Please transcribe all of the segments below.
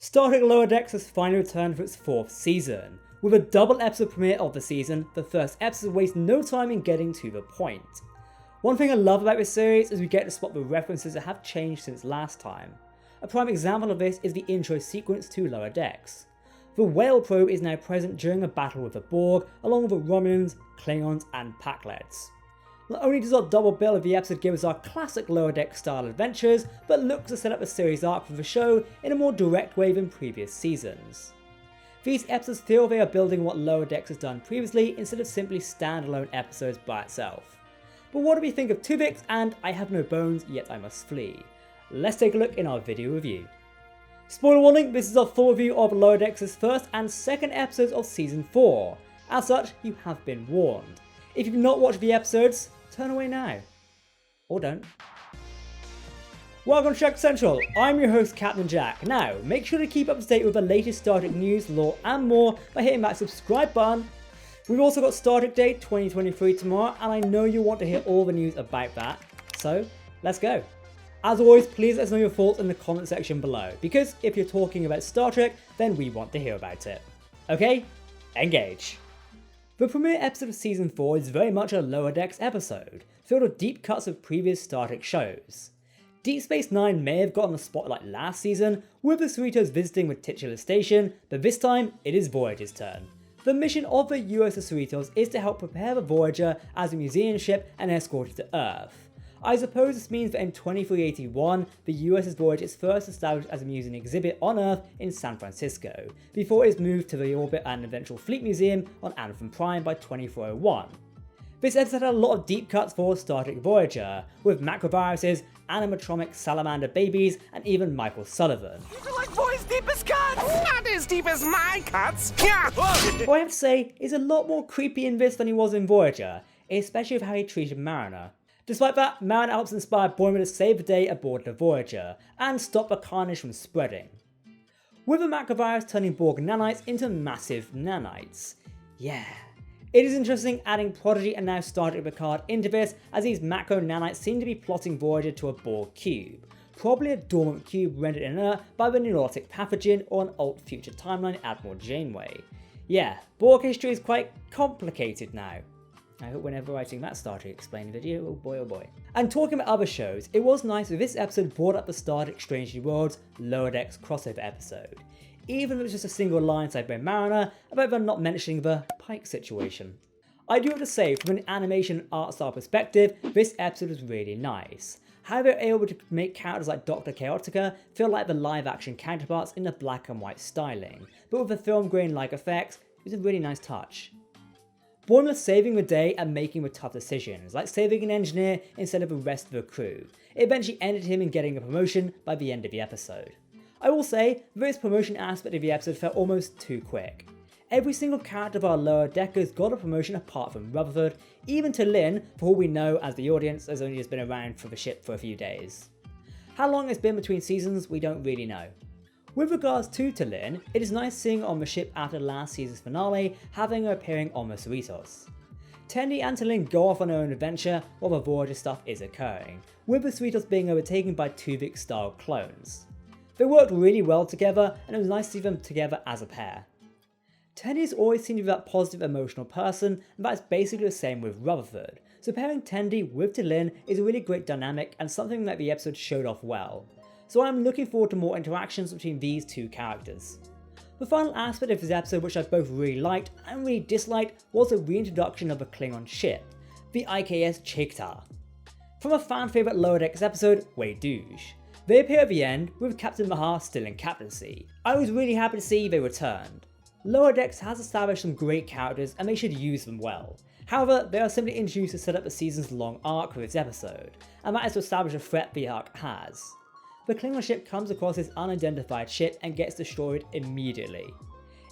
Star Trek Lower Decks has finally returned for its 4th season. With a double episode premiere of the season, the first episode wastes no time in getting to the point. One thing I love about this series is we get to spot the references that have changed since last time. A prime example of this is the intro sequence to Lower Decks. The whale probe is now present during a battle with the Borg, along with the Romulans, Klingons and Packlets. Not only does our double bill of the episode give us our classic Lower Decks style adventures, but looks to set up a series arc for the show in a more direct way than previous seasons. These episodes feel they are building what Lower Decks has done previously instead of simply standalone episodes by itself. But what do we think of Tuvix and I Have No Bones Yet I Must Flee? Let's take a look in our video review. Spoiler warning, this is our full review of Lower Decks' first and second episodes of Season 4. As such, you have been warned. If you've not watched the episodes, turn away now. Or don't. Welcome to Trek Central, I'm your host Captain Jack. Now, make sure to keep up to date with the latest Star Trek news, lore and more by hitting that subscribe button. We've also got Star Trek Day 2023 tomorrow, and I know you want to hear all the news about that. So, let's go. As always, please let us know your thoughts in the comment section below, because if you're talking about Star Trek, then we want to hear about it. Okay? Engage. The premiere episode of Season 4 is very much a Lower Decks episode, filled with deep cuts of previous Star Trek shows. Deep Space Nine may have gotten the spotlight last season, with the Cerritos visiting the titular station, but this time it is Voyager's turn. The mission of the USS Cerritos is to help prepare the Voyager as a museum ship and escort it to Earth. I suppose this means that in 2381, the USS Voyager is first established as a museum exhibit on Earth in San Francisco, before it is moved to the orbit and eventual fleet museum on Anthem Prime by 2401. This episode had a lot of deep cuts for Star Trek Voyager, with macroviruses, animatronic salamander babies, and even Michael Sullivan. These are like boys' deepest cuts! Not as deep as my cuts! What I have to say is a lot more creepy in this than he was in Voyager, especially with how he treated Mariner. Despite that, Mariner helps inspire Boimler to save the day aboard the Voyager, and stop the carnage from spreading. With the macrovirus turning Borg nanites into massive nanites. Yeah. It is interesting adding Prodigy and now Star Trek Picard into this, as these macro nanites seem to be plotting Voyager to a Borg cube. Probably a dormant cube rendered inert by the neurotic pathogen or an alt future timeline Admiral Janeway. Yeah, Borg history is quite complicated now. I hope whenever writing that Star Trek Explained video, oh boy oh boy. And talking about other shows, it was nice that this episode brought up the Star Trek Strange New Worlds Lower Decks crossover episode. Even if it was just a single line said by Mariner about them not mentioning the Pike situation. I do have to say, from an animation and art style perspective, this episode was really nice. How they were able to make characters like Dr. Chaotica feel like the live action counterparts in the black and white styling, but with the film grain like effects, it was a really nice touch. Boimler saving the day and making the tough decisions, like saving an engineer instead of the rest of the crew. It eventually ended him in getting a promotion by the end of the episode. I will say, this promotion aspect of the episode felt almost too quick. Every single character of our Lower Deckers got a promotion apart from Rutherford, even to Lynn, for all we know as the audience has only just been around for the ship for a few days. How long it's been between seasons, we don't really know. With regards to Lynn, it is nice seeing her on the ship after last season's finale, having her appearing on the Cerritos. Tendi and Lynn go off on their own adventure while the Voyager stuff is occurring, with the Cerritos being overtaken by Tuvix-style clones. They worked really well together, and it was nice to see them together as a pair. Tendy's always seemed to be that positive emotional person, and that is basically the same with Rutherford, so pairing Tendi with Lynn is a really great dynamic and something that the episode showed off well. So I'm looking forward to more interactions between these two characters. The final aspect of this episode which I both really liked and really disliked was the reintroduction of a Klingon ship, the IKS Chikta. From a fan favourite Lower Decks episode, Wei-Douge. They appear at the end, with Captain Mahar still in captaincy. I was really happy to see they returned. Lower Decks has established some great characters and they should use them well. However, they are simply introduced to set up the season's long arc for this episode, and that is to establish a threat the arc has. The Klingon ship comes across this unidentified ship and gets destroyed immediately.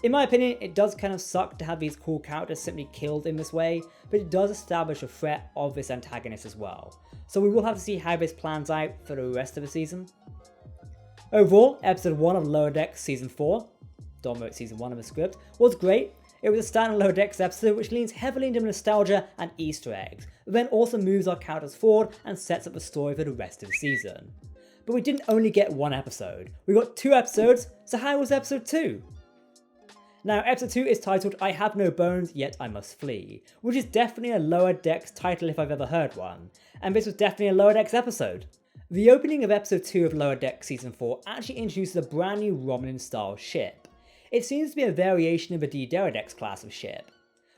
In my opinion, it does kind of suck to have these cool characters simply killed in this way, but it does establish a threat of this antagonist as well. So we will have to see how this plans out for the rest of the season. Overall, episode 1 of Lower Decks Season 4, don't wrote Season 1 of the script, was great. It was a standard Lower Decks episode which leans heavily into nostalgia and Easter eggs, but then also moves our characters forward and sets up the story for the rest of the season. But we didn't only get one episode, we got 2 episodes, so how was episode 2? Now, episode 2 is titled I Have No Bones, Yet I Must Flee, which is definitely a Lower Decks title if I've ever heard one, and this was definitely a Lower Decks episode. The opening of episode 2 of Lower Decks Season 4 actually introduces a brand new Romulan style ship. It seems to be a variation of a Decks class of ship.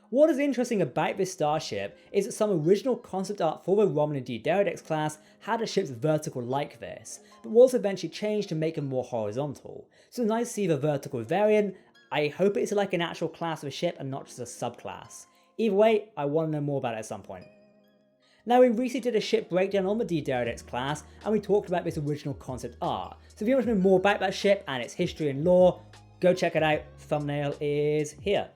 What is interesting about this starship is that some original concept art for the Romulan Decks class had the ships vertical like this, but was eventually changed to make them more horizontal, so it's nice to see the vertical variant. I hope it's like an actual class of a ship and not just a subclass. Either way, I want to know more about it at some point. Now, we recently did a ship breakdown on the Decks class, and we talked about this original concept art, so if you want to know more about that ship and its history and lore, go check it out, thumbnail is here.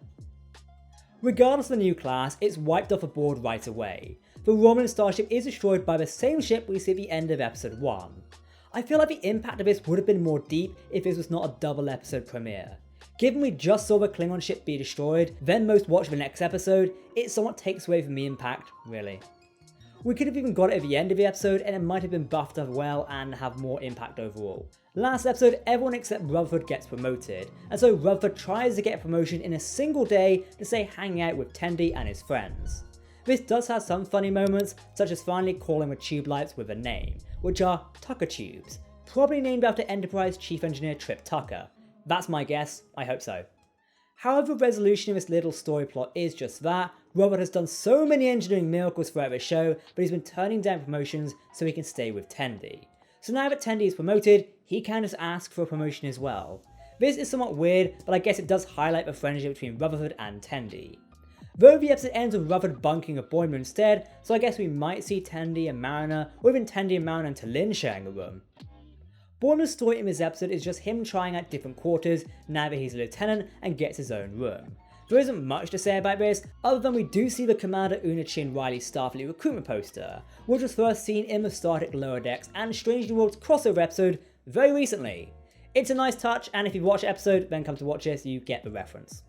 Regardless of the new class, it's wiped off the board right away. The Romulan starship is destroyed by the same ship we see at the end of episode 1. I feel like the impact of this would have been more deep if this was not a double episode premiere. Given we just saw the Klingon ship be destroyed, then most watch the next episode, it somewhat takes away from the impact, really. We could have even got it at the end of the episode and it might have been buffed up well and have more impact overall. Last episode, everyone except Rutherford gets promoted, and so Rutherford tries to get a promotion in a single day to say hanging out with Tendi and his friends. This does have some funny moments, such as finally calling the tube lights with a name, which are Tucker Tubes, probably named after Enterprise Chief Engineer Trip Tucker. That's my guess, I hope so. However, the resolution of this little story plot is just that. Robert has done so many engineering miracles throughout the show, but he's been turning down promotions so he can stay with Tendi. So now that Tendi is promoted, he can just ask for a promotion as well. This is somewhat weird, but I guess it does highlight the friendship between Rutherford and Tendi. Though the episode ends with Rutherford bunking a Boimler instead, so I guess we might see Tendi and Mariner, or even Tendi and Mariner and T'Lyn sharing a room. Boimler's story in this episode is just him trying out different quarters now that he's a lieutenant and gets his own room. There isn't much to say about this, other than we do see the Commander Una Chin Riley Starfleet recruitment poster, which was first seen in the Star Trek Lower Decks and Strange New Worlds crossover episode very recently. It's a nice touch, and if you watch the episode then come to watch this, you get the reference.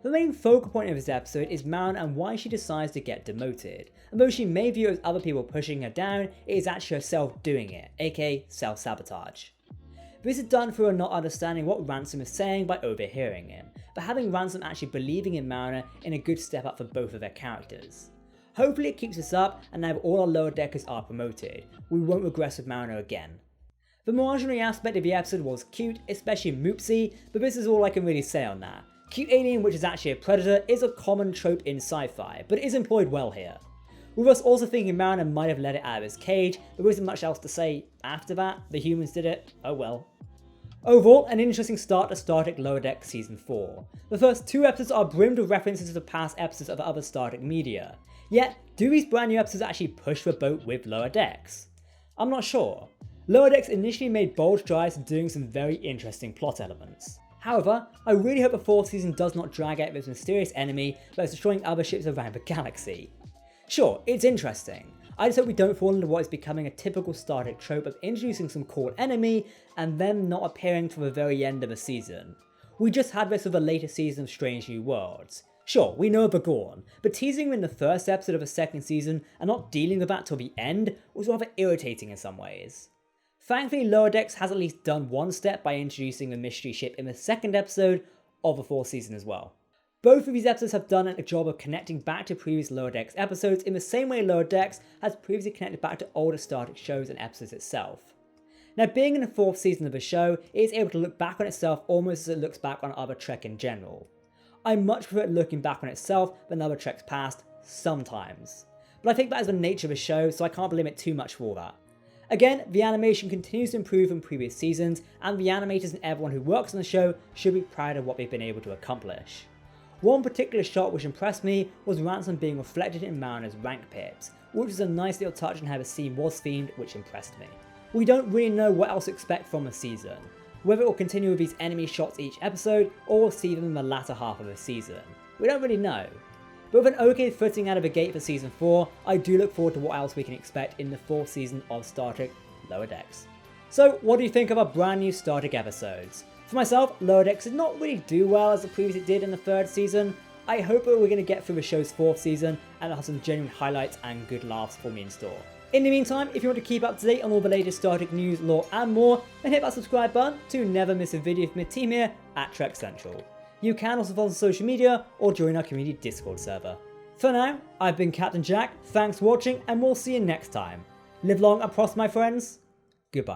The main focal point of this episode is Mariner and why she decides to get demoted, and though she may view it as other people pushing her down, it is actually herself doing it, aka self-sabotage. This is done through her not understanding what Ransom is saying by overhearing him, but having Ransom actually believing in Mariner in a good step up for both of their characters. Hopefully it keeps this up, and now that all our lower deckers are promoted, we won't regress with Mariner again. The marginal aspect of the episode was cute, especially Moopsy, but this is all I can really say on that. Cute alien which is actually a predator is a common trope in sci-fi, but it is employed well here. With us also thinking Mariner might have let it out of his cage, but there isn't much else to say after that. The humans did it, oh well. Overall, an interesting start to Star Trek Lower Decks Season 4. The first 2 episodes are brimmed with references to the past episodes of other Star Trek media. Yet, do these brand new episodes actually push the boat with Lower Decks? I'm not sure. Lower Decks initially made bold strides to doing some very interesting plot elements. However, I really hope the 4th season does not drag out this mysterious enemy that is destroying other ships around the galaxy. Sure, it's interesting. I just hope we don't fall into what is becoming a typical Star Trek trope of introducing some cool enemy and them not appearing till the very end of a season. We just had this with the later season of Strange New Worlds. Sure, we know of the Gorn, but teasing them in the first episode of the 2nd season and not dealing with that till the end was rather irritating in some ways. Thankfully, Lower Decks has at least done one step by introducing a mystery ship in the 2nd episode of the 4th season as well. Both of these episodes have done a job of connecting back to previous Lower Decks episodes in the same way Lower Decks has previously connected back to older Star Trek shows and episodes itself. Now, being in the 4th season of the show, it is able to look back on itself almost as it looks back on other Trek in general. I much prefer it looking back on itself than other Trek's past, sometimes. But I think that is the nature of the show, so I can't blame it too much for that. Again, the animation continues to improve from previous seasons, and the animators and everyone who works on the show should be proud of what they've been able to accomplish. One particular shot which impressed me was Ransom being reflected in Mariner's rank pips, which was a nice little touch on how the scene was themed, which impressed me. We don't really know what else to expect from the season, whether it will continue with these enemy shots each episode or we'll see them in the latter half of the season. We don't really know. But with an okay footing out of the gate for Season 4, I do look forward to what else we can expect in the 4th season of Star Trek Lower Decks. So what do you think of our brand new Star Trek episodes? For myself, Lower Decks did not really do well as the previous did in the 3rd season. I hope that we're going to get through the show's 4th season and it'll have some genuine highlights and good laughs for me in store. In the meantime, if you want to keep up to date on all the latest Star Trek news, lore and more, then hit that subscribe button to never miss a video from the team here at Trek Central. You can also follow us on social media or join our community Discord server. For now, I've been Captain Jack, thanks for watching and we'll see you next time. Live long and prosper my friends, goodbye.